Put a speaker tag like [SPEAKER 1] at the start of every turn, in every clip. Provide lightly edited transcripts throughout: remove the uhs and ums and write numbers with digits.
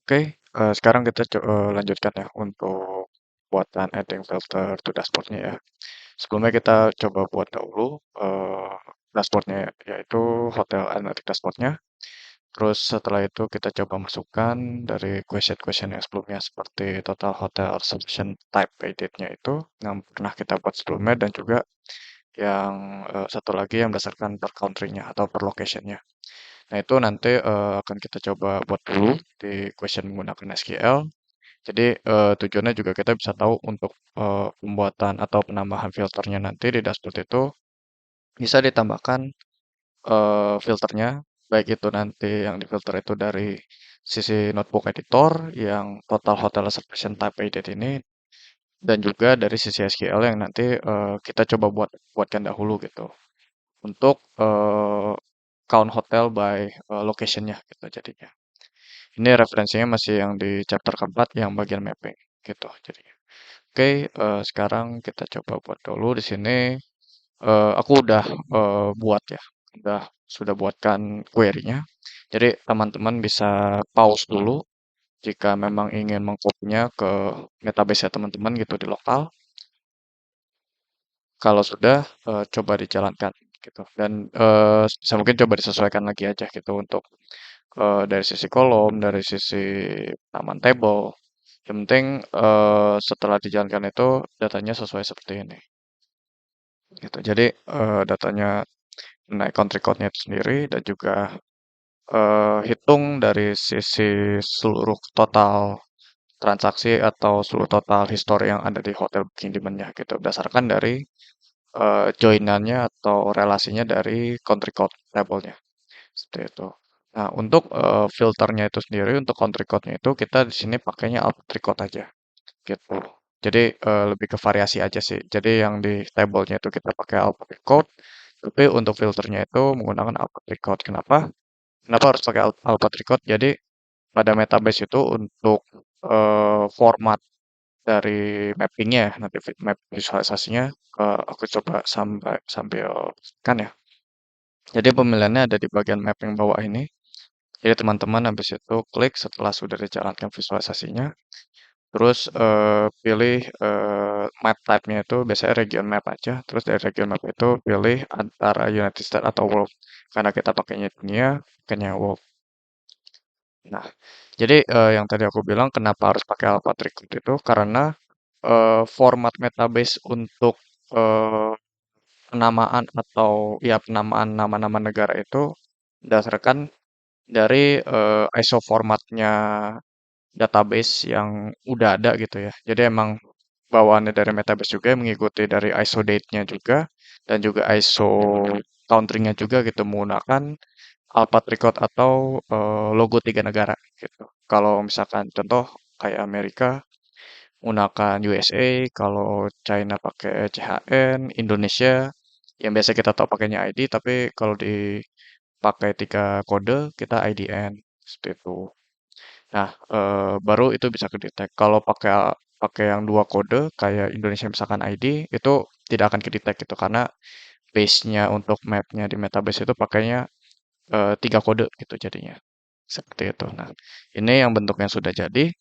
[SPEAKER 1] Oke, sekarang kita lanjutkan ya untuk buatan adding filter to dashboard-nya ya. Sebelumnya kita coba buat dahulu dashboard-nya ya, yaitu hotel analytic dashboard-nya. Terus setelah itu kita coba masukkan dari question-question yang sebelumnya seperti total hotel reservation type by date-nya itu yang pernah kita buat sebelumnya dan juga yang satu lagi yang berdasarkan per country-nya atau per location-nya. Nah, itu nanti akan kita coba buat dulu di question menggunakan SQL. Jadi tujuannya juga kita bisa tahu untuk pembuatan atau penambahan filternya nanti di dashboard itu bisa ditambahkan filternya, baik itu nanti yang difilter itu dari sisi notebook editor yang total hotel reservation type by date ini dan juga dari sisi SQL yang nanti kita coba buatkan dahulu gitu untuk count hotel by location-nya gitu jadinya. Ini referensinya masih yang di chapter keempat yang bagian mapping gitu jadinya. Oke, sekarang kita coba buat dulu di sini. Aku udah buat ya, sudah buatkan query-nya. Jadi teman-teman bisa pause dulu jika memang ingin mengkopinya ke database teman-teman gitu di lokal. Kalau sudah, coba dijalankan gitu. Dan bisa mungkin coba disesuaikan lagi aja gitu untuk dari sisi kolom, dari sisi taman table. Yang penting setelah dijalankan itu datanya sesuai seperti ini. Gitu. Jadi datanya naik country code-nya itu sendiri dan juga hitung dari sisi seluruh total transaksi atau seluruh total history yang ada di hotel booking demand-nya gitu berdasarkan dari joinannya atau relasinya dari country code table-nya seperti itu. Nah, untuk filternya itu sendiri untuk country code-nya itu kita di sini pakainya Alpha code aja gitu. Jadi lebih ke variasi aja sih. Jadi yang di table-nya itu kita pakai Alpha code, tapi untuk filternya itu menggunakan Alpha code. Kenapa? Kenapa harus pakai Alpha code? Jadi pada metabase itu untuk format dari mappingnya ya, nanti map visualisasinya aku coba sambil kan ya. Jadi pemilihannya ada di bagian mapping bawah ini. Jadi teman-teman habis itu klik setelah sudah dijalankan visualisasinya, terus pilih map type-nya itu biasanya region map aja. Terus dari region map itu pilih antara United States atau World. Karena kita pakainya dunia, pakainya World. Nah, jadi yang tadi aku bilang kenapa harus pakai Alpha Code itu karena format metabase untuk eh, penamaan atau ya penamaan nama-nama negara itu berdasarkan dari ISO formatnya database yang udah ada gitu ya. Jadi emang bawaannya dari metabase juga mengikuti dari ISO date-nya juga dan juga ISO country-nya juga gitu menggunakan Alpha Record atau logo tiga negara gitu. Kalau misalkan contoh kayak Amerika menggunakan USA, kalau China pakai CHN, Indonesia yang biasa kita tahu pakainya ID, tapi kalau dipakai tiga kode kita IDN seperti itu. Nah, baru itu bisa kedetek. Kalau pakai pakai yang dua kode kayak Indonesia misalkan ID itu tidak akan kedetek gitu karena base-nya untuk map-nya di metabase itu pakainya tiga kode gitu jadinya. Seperti itu. Nah, ini yang bentuknya sudah jadi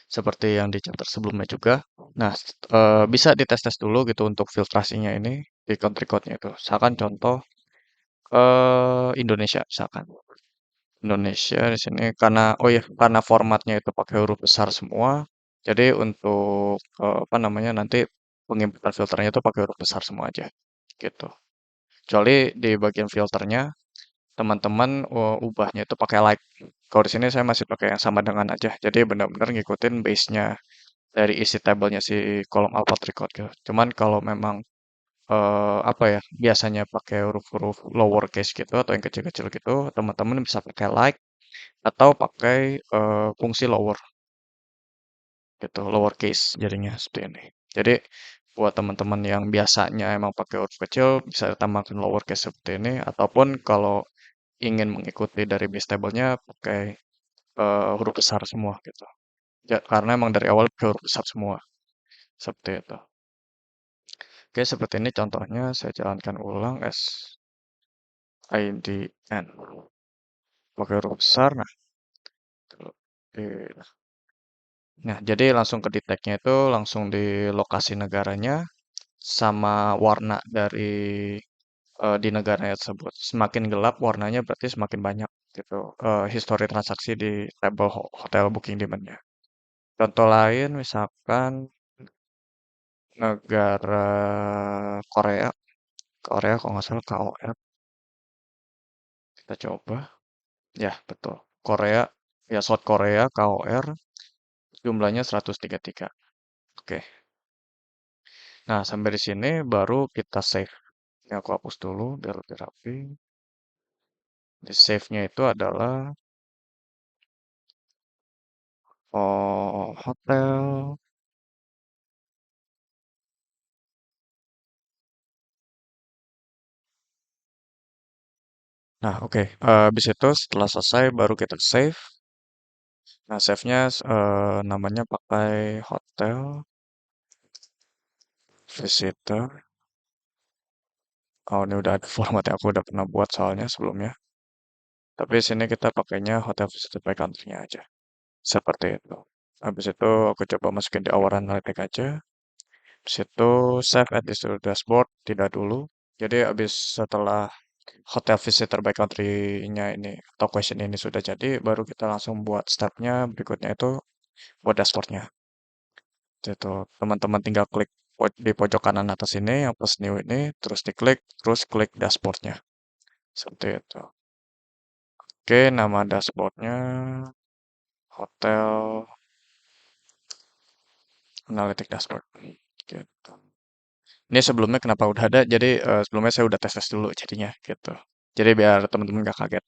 [SPEAKER 1] seperti yang di chapter sebelumnya juga. Nah, bisa dites-tes dulu gitu untuk filtrasinya ini di country code-nya itu. Misalkan contoh Indonesia misalkan. Indonesia di sini karena oh ya karena formatnya itu pakai huruf besar semua. Jadi untuk apa namanya nanti penginputan filternya itu pakai huruf besar semua aja gitu. Kecuali di bagian filternya teman-teman ubahnya itu pakai like. Kalau di sini saya masih pakai yang sama dengan aja. Jadi benar-benar ngikutin base-nya dari isi tabelnya si kolom Alpha record gitu. Cuman kalau memang apa ya biasanya pakai huruf-huruf lowercase gitu atau yang kecil-kecil gitu, teman-teman bisa pakai like atau pakai fungsi lower gitu, lowercase jadinya seperti ini. Jadi buat teman-teman yang biasanya emang pakai huruf kecil bisa ditambahkan lowercase seperti ini ataupun kalau ingin mengikuti dari base table-nya pakai huruf besar semua gitu. Ya, karena emang dari awal pakai huruf besar semua seperti itu. Oke, seperti ini contohnya saya jalankan ulang SIDN pakai huruf besar. Nah, Oke. Nah, jadi langsung ke detect-nya itu langsung di lokasi negaranya sama warna dari di negaranya tersebut. Semakin gelap warnanya berarti semakin banyak gitu histori transaksi di tabel hotel booking demand-nya. Contoh lain misalkan negara Korea, Korea kalau nggak salah KOR, kita coba. Ya, betul. Korea, ya South Korea KOR jumlahnya 133. Oke. Nah, sampai di sini baru kita save. Ini aku hapus dulu biar lebih rapi. Di save-nya itu adalah hotel. Nah, oke. Habis itu setelah selesai baru kita save. Nah, save-nya namanya pakai hotel visitor. Oh, ini udah ada formatnya. Aku udah pernah buat soalnya sebelumnya. Tapi sini kita pakainya hotel visitor by country-nya aja. Seperti itu. Habis itu aku coba masukin di our analytic aja. Habis itu save at this dashboard. Tidak dulu. Jadi habis setelah hotel visitor by country-nya ini atau question ini sudah jadi, baru kita langsung buat step-nya berikutnya itu buat dashboard-nya. Itu teman-teman tinggal klik di pojok kanan atas ini yang plus new ini, terus diklik, terus klik dashboard-nya. Seperti itu. Oke, nama dashboard-nya Hotel Analytic Dashboard. Gitu. Ini sebelumnya kenapa udah ada, jadi sebelumnya saya udah tes-tes dulu jadinya gitu. Jadi biar teman-teman gak kaget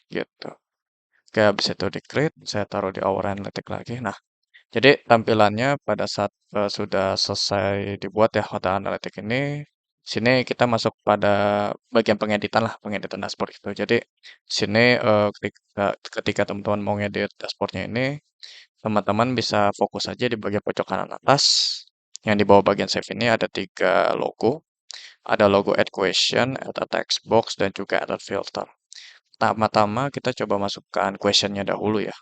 [SPEAKER 1] gitu. Oke, habis itu di-create, saya taruh di Our Analytic lagi. Nah, jadi tampilannya pada saat sudah selesai dibuat ya Hotel Analytic ini, sini kita masuk pada bagian pengeditan lah, pengeditan dashboard gitu. Jadi sini ketika teman-teman mau ngedit dashboardnya ini, teman-teman bisa fokus aja di bagian pojok kanan atas. Yang di bawah bagian save ini ada 3 logo. Ada logo add question, add a text box, dan juga add a filter. Pertama-tama kita coba masukkan questionnya dahulu ya.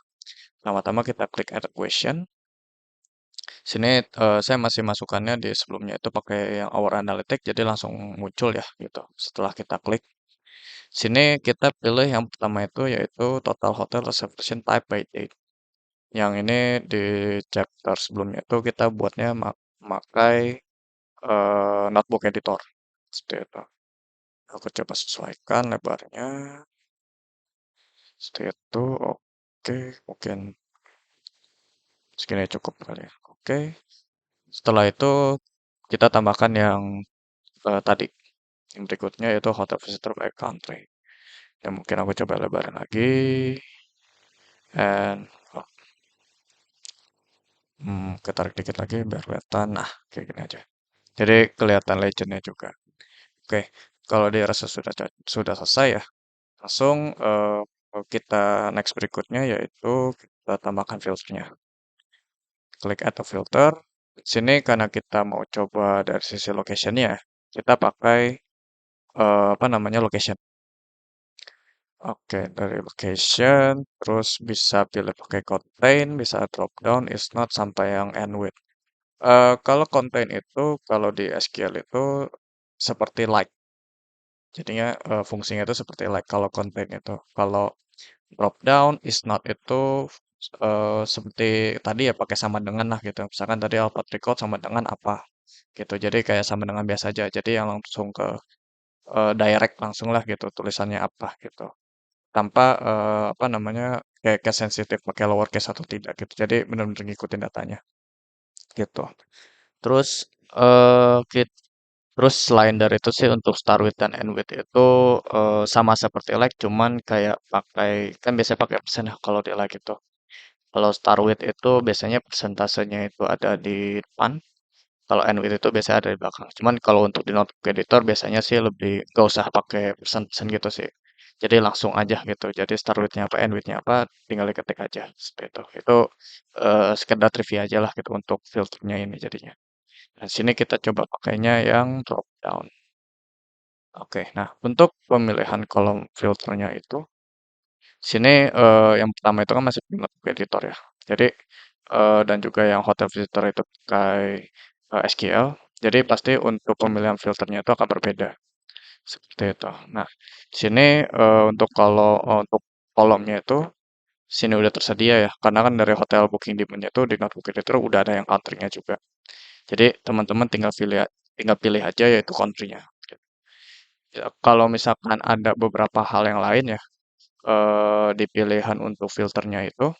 [SPEAKER 1] Pertama-tama kita klik add a question. Sini saya masih masukannya di sebelumnya itu pakai yang Our Analytic, jadi langsung muncul ya gitu. Setelah kita klik, sini kita pilih yang pertama itu yaitu Total Hotel Reservation Type by Date. Yang ini di chapter sebelumnya itu kita buatnya pakai notebook editor. Seperti itu. Aku coba sesuaikan lebarnya. Seperti itu. Oke, mungkin segini cukup kali ya. Oke. Setelah itu kita tambahkan yang tadi. Yang berikutnya yaitu hotel visitor by country. Yang mungkin aku coba lebarin lagi. And ketarik dikit lagi biar kelihatan. Nah, kayak gini aja. Jadi kelihatan legendnya juga. Oke, kalau dia rasa sudah selesai ya, langsung kita next berikutnya yaitu kita tambahkan filternya. Klik add a filter. Sini karena kita mau coba dari sisi locationnya, kita pakai apa namanya location. Oke, dari location, terus bisa pilih pakai contain, bisa drop down, is not sampai yang end with. Kalau contain itu, kalau di SQL itu seperti like. Jadinya fungsinya itu seperti like kalau contain itu. Kalau drop down, is not itu seperti tadi ya pakai sama dengan lah gitu. Misalkan tadi output record sama dengan apa gitu. Jadi kayak sama dengan biasa aja. Jadi yang langsung ke direct langsung lah gitu tulisannya apa gitu. Tanpa apa namanya kayak sensitif pakai lowercase atau tidak gitu. Jadi benar-benar ngikutin datanya gitu. Terus terus selain dari itu sih untuk start with dan end with itu sama seperti like cuman kayak pakai kan biasanya pakai persen ya kalau di like itu. Kalau start with itu biasanya persentasenya itu ada di depan. Kalau end with itu biasanya ada di belakang. Cuman kalau untuk di notebook editor biasanya sih lebih gak usah pakai persen-persen gitu sih. Jadi langsung aja gitu. Jadi start with-nya apa, end with-nya apa, tinggal diketik aja. Seperti itu. Itu sekedar trivia aja lah gitu untuk filternya ini jadinya. Nah, sini kita coba pakainya yang drop down. Oke, nah untuk pemilihan kolom filternya itu, Sini, yang pertama itu kan masih notebook editor ya. Jadi, dan juga yang hotel visitor itu pakai, SQL, jadi pasti untuk pemilihan filternya itu akan berbeda, seperti itu. Nah, sini, untuk kalau untuk kolomnya itu, sini udah tersedia ya, karena kan dari hotel booking demand itu di notebook editor udah ada yang country-nya juga. Jadi teman-teman tinggal pilih aja yaitu country-nya, gitu. Ya, kalau misalkan ada beberapa hal yang lain ya, di pilihan untuk filternya itu,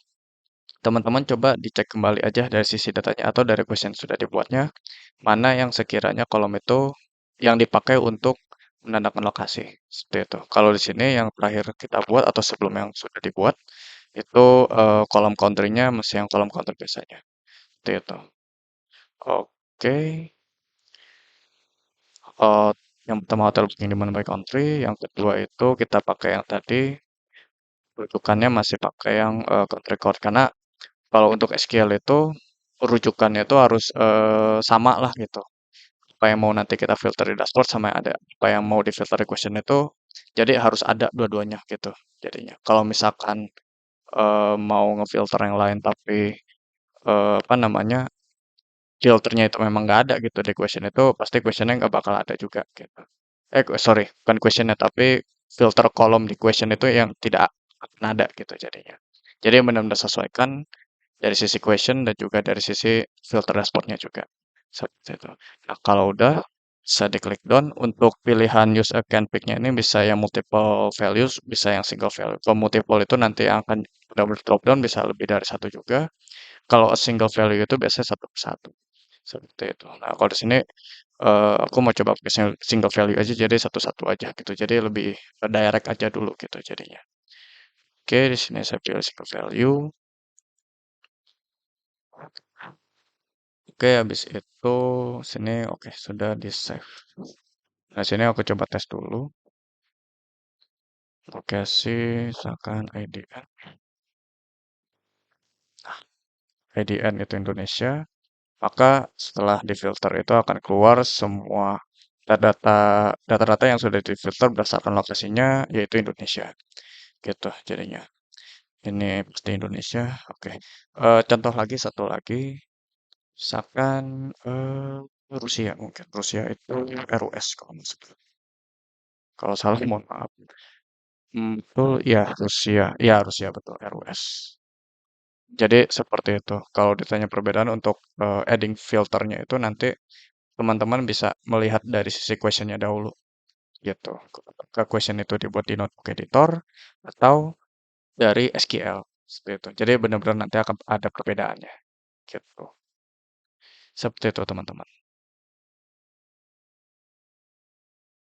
[SPEAKER 1] teman-teman coba dicek kembali aja dari sisi datanya atau dari question sudah dibuatnya, mana yang sekiranya kolom itu yang dipakai untuk menandakan lokasi. Seperti itu. Kalau di sini yang terakhir kita buat atau sebelum yang sudah dibuat, itu kolom country-nya masih yang kolom country biasanya. Seperti itu. Oke. Eh, yang pertama hotel booking di mana by country, yang kedua itu kita pakai yang tadi, rujukannya masih pakai yang country code karena kalau untuk SQL itu rujukannya itu harus sama lah gitu. Apa yang mau nanti kita filter di dashboard sama yang ada apa yang mau di filter di question itu, jadi harus ada dua-duanya gitu jadinya. Kalau misalkan mau ngefilter yang lain tapi apa namanya filternya itu memang nggak ada gitu di question itu, pasti questionnya nggak bakal ada juga gitu. Sorry, bukan questionnya tapi filter kolom di question itu yang tidak akan ada gitu jadinya. Jadi benar-benar sesuaikan dari sisi question dan juga dari sisi filter dashboardnya juga. Seperti itu. Nah, kalau udah bisa diklik down untuk pilihan use a can pick-nya ini bisa yang multiple values, bisa yang single value. Kalau multiple itu nanti akan double drop down bisa lebih dari satu juga. Kalau a single value itu biasanya satu persatu. Seperti itu. Nah, kalau di sini aku mau coba pakai single value aja jadi satu-satu aja gitu. Jadi lebih direct aja dulu gitu jadinya. Oke, di sini saya pilih single value. Oke, habis itu sini oke sudah di save. Nah, sini aku coba tes dulu. Lokasi misalkan IDN. Nah, IDN itu Indonesia. Maka setelah difilter itu akan keluar semua data-data data-data yang sudah difilter berdasarkan lokasinya yaitu Indonesia. Gitu jadinya. Ini pasti Indonesia. Oke. Contoh lagi satu lagi. Misalkan Rusia mungkin. Rusia itu RUS kalau nggak salah. Kalau salah mohon maaf. Betul, ya Rusia. Ya Rusia betul RUS. Jadi seperti itu. Kalau ditanya perbedaan untuk adding filternya itu nanti teman-teman bisa melihat dari sisi questionnya dahulu gitu. Ke question itu dibuat di notebook editor atau dari SQL seperti itu. Jadi benar-benar nanti akan ada perbedaannya gitu. Seperti itu teman-teman.